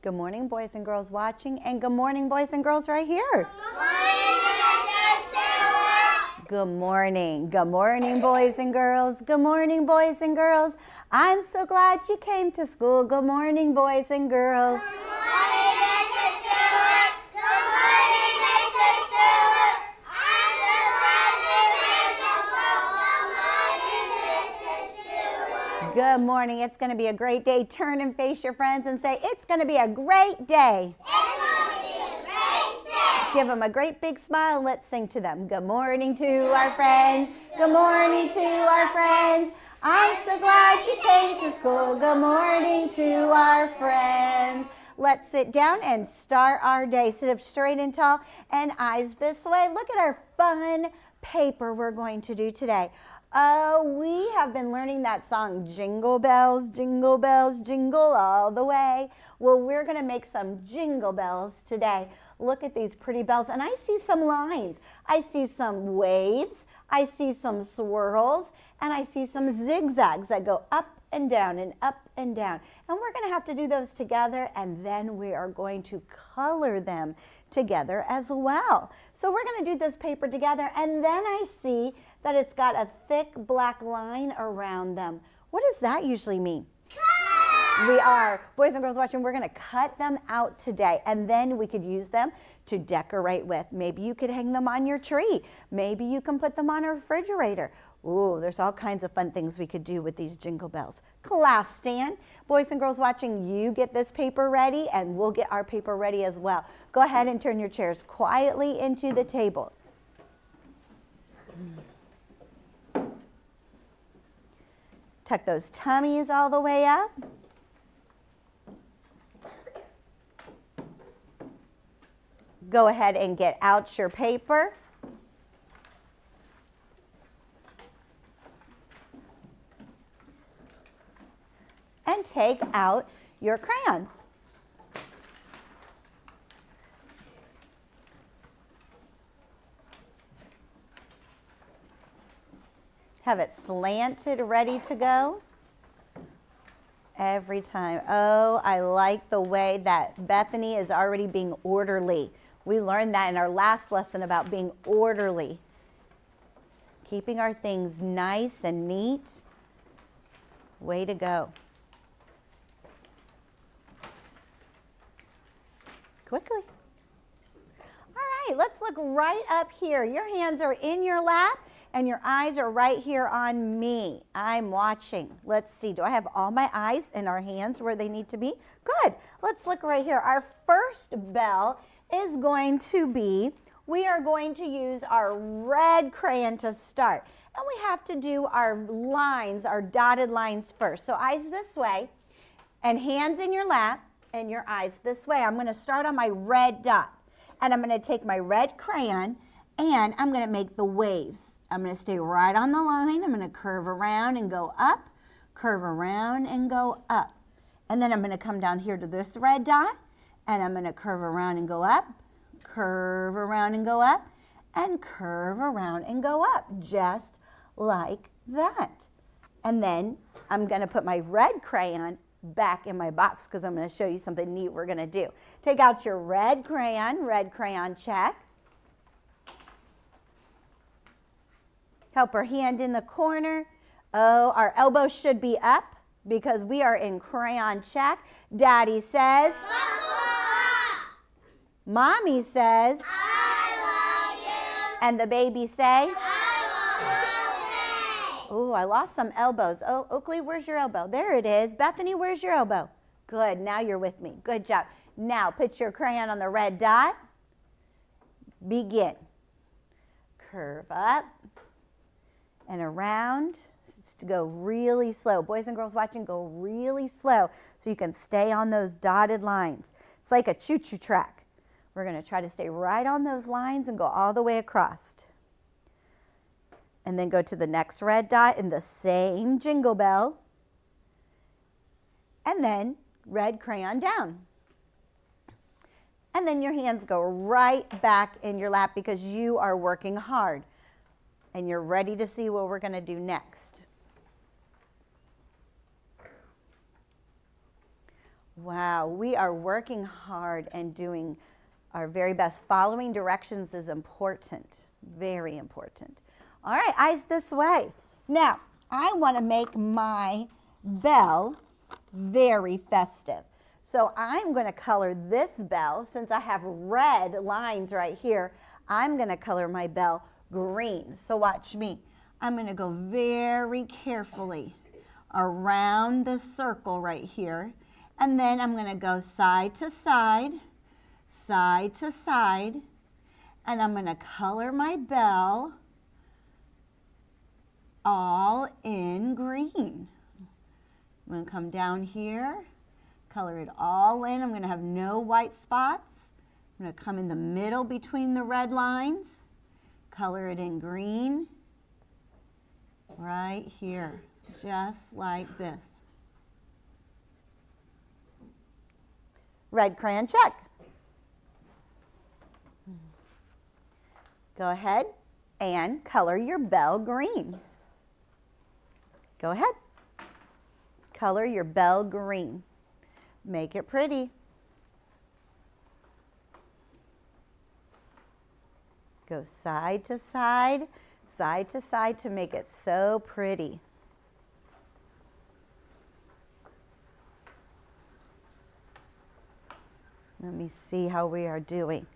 Good morning, boys and girls watching, and good morning, boys and girls right here. Good morning, Mrs. Stewart. Good morning. Good morning, boys and girls. Good morning, boys and girls. I'm so glad you came to school. Good morning, boys and girls. Good morning, Mrs. Stewart. Good morning, Mrs. Stewart. I'm so glad you came to school. Good morning, Mrs. Stewart. Good morning. It's going to be a great day. Turn and face your friends and say, it's going to be a great day. It's going to be a great day. Give them a great big smile and let's sing to them. Good morning to our friends. Good morning to our friends. I'm so glad you came to school. Good morning to our friends. Let's sit down and start our day. Sit up straight and tall and eyes this way. Look at our fun paper we're going to do today. We have been learning that song, jingle bells, jingle all the way. Well, we're going to make some jingle bells today. Look at these pretty bells, and I see some lines. I see some waves, I see some swirls, and I see some zigzags that go up and down and up and down. And we're going to have to do those together, and then we are going to color them together as well. So we're going to do this paper together, and then I see that it's got a thick black line around them. What does that usually mean? We are, boys and girls watching, we're going to cut them out today, and then we could use them to decorate with. Maybe you could hang them on your tree. Maybe you can put them on a refrigerator. Ooh, there's all kinds of fun things we could do with these jingle bells. Class stand. Boys and girls watching, you get this paper ready, and we'll get our paper ready as well. Go ahead and turn your chairs quietly into the table. Tuck those tummies all the way up. Go ahead and get out your paper. And take out your crayons. Have it slanted, ready to go. Every time. Oh, I like the way that Bethany is already being orderly. We learned that in our last lesson about being orderly. Keeping our things nice and neat. Way to go. Quickly. All right, let's look right up here. Your hands are in your lap and your eyes are right here on me. I'm watching. Let's see, do I have all my eyes and our hands where they need to be? Good. Let's look right here. Our first bell is going to be, we are going to use our red crayon to start. And we have to do our lines, our dotted lines first. So eyes this way and hands in your lap and your eyes this way. I'm going to start on my red dot. And I'm going to take my red crayon and I'm going to make the waves. I'm going to stay right on the line. I'm going to curve around and go up, curve around and go up. And then I'm going to come down here to this red dot. And I'm going to curve around and go up, curve around and go up, and curve around and go up, just like that. And then I'm going to put my red crayon back in my box because I'm going to show you something neat we're going to do. Take out your red crayon check. Help her hand in the corner. Oh, our elbow should be up because we are in crayon check. Daddy says, Mommy says, I love you. and the baby say, I will obey. oh, I lost some elbows. Oh, Oakley, where's your elbow? There it is. Bethany, where's your elbow? Good, now you're with me. Good job. Now put your crayon on the red dot. Begin. Curve up and around. It's to go really slow. Boys and girls watching, go really slow so you can stay on those dotted lines. It's like a choo-choo track. We're going to try to stay right on those lines and go all the way across. And then go to the next red dot in the same jingle bell. And then red crayon down. And then your hands go right back in your lap because you are working hard. And you're ready to see what we're going to do next. Wow, we are working hard and doing our very best. Following directions is important, very important. All right, eyes this way. Now, I want to make my bell very festive. So I'm going to color this bell, since I have red lines right here, I'm going to color my bell green. So watch me. I'm going to go very carefully around the circle right here. And then I'm going to go side to side, and I'm going to color my bell all in green. I'm going to come down here, color it all in. I'm going to have no white spots. I'm going to come in the middle between the red lines, color it in green right here, just like this. Red crayon check. Go ahead and color your bell green. Go ahead. Color your bell green. Make it pretty. Go side to side to make it so pretty. Let me see how we are doing.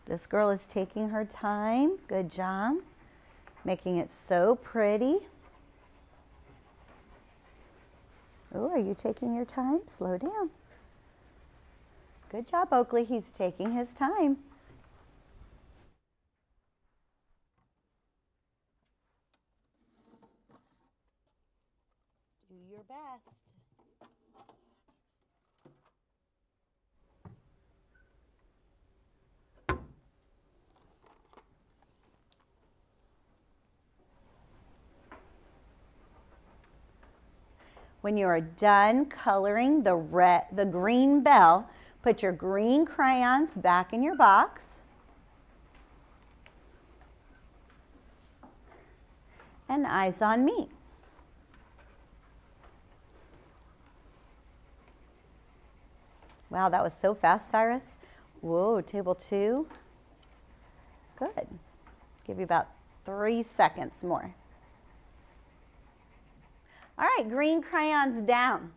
This girl is taking her time. Good job. Making it so pretty. Oh, are you taking your time? Slow down. Good job, Oakley. He's taking his time. Do your best. When you are done coloring the green bell, put your green crayons back in your box. And eyes on me. Wow, that was so fast, Cyrus. Whoa, table 2. Good. Give you about 3 seconds more. All right, green crayons down.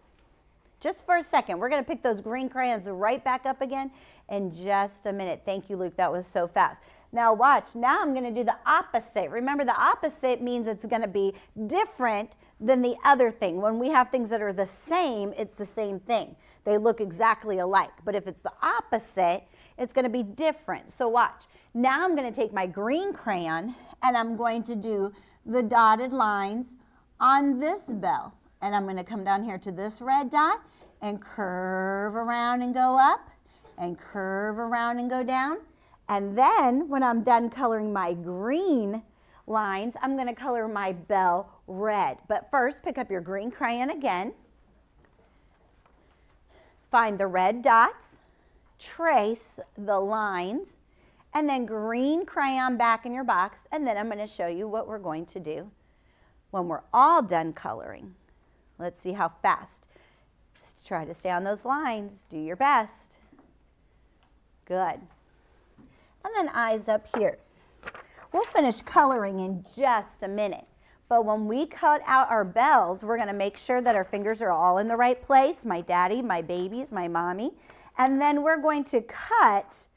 Just for a second. We're going to pick those green crayons right back up again in just a minute. Thank you, Luke. That was so fast. Now watch. Now I'm going to do the opposite. Remember, the opposite means it's going to be different than the other thing. When we have things that are the same, it's the same thing. They look exactly alike. But if it's the opposite, it's going to be different. So watch. Now I'm going to take my green crayon and I'm going to do the dotted lines on this bell. And I'm going to come down here to this red dot and curve around and go up and curve around and go down. And then when I'm done coloring my green lines, I'm going to color my bell red. But first, pick up your green crayon again. Find the red dots, trace the lines, and then green crayon back in your box. And then I'm going to show you what we're going to do when we're all done coloring. Let's see how fast. Just try to stay on those lines. Do your best. Good. And then eyes up here. We'll finish coloring in just a minute. But when we cut out our bells, we're going to make sure that our fingers are all in the right place. My daddy, my babies, my mommy. And then we're going to cut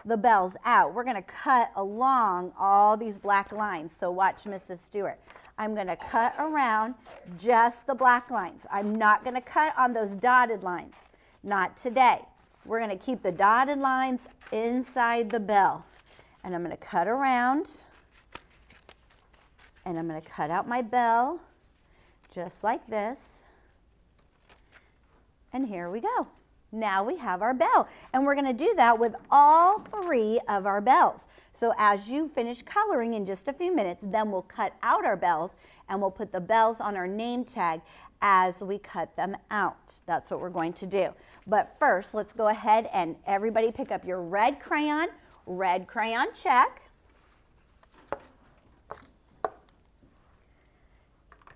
the bells out. We're going to cut along all these black lines. So watch Mrs. Stewart. I'm going to cut around just the black lines. I'm not going to cut on those dotted lines. Not today. We're going to keep the dotted lines inside the bell. And I'm going to cut around. And I'm going to cut out my bell just like this. And here we go. Now we have our bell. And we're going to do that with all 3 of our bells. So as you finish coloring in just a few minutes, then we'll cut out our bells and we'll put the bells on our name tag as we cut them out. That's what we're going to do. But first, let's go ahead and everybody pick up your red crayon check.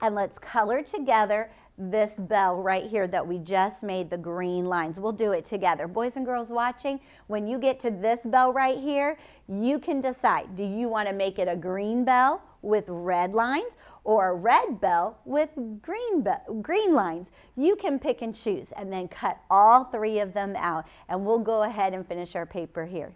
And let's color together this bell right here that we just made the green lines. We'll do it together. Boys and girls watching, when you get to this bell right here, you can decide, do you want to make it a green bell with red lines or a red bell with green lines? You can pick and choose and then cut all three of them out. And we'll go ahead and finish our paper here.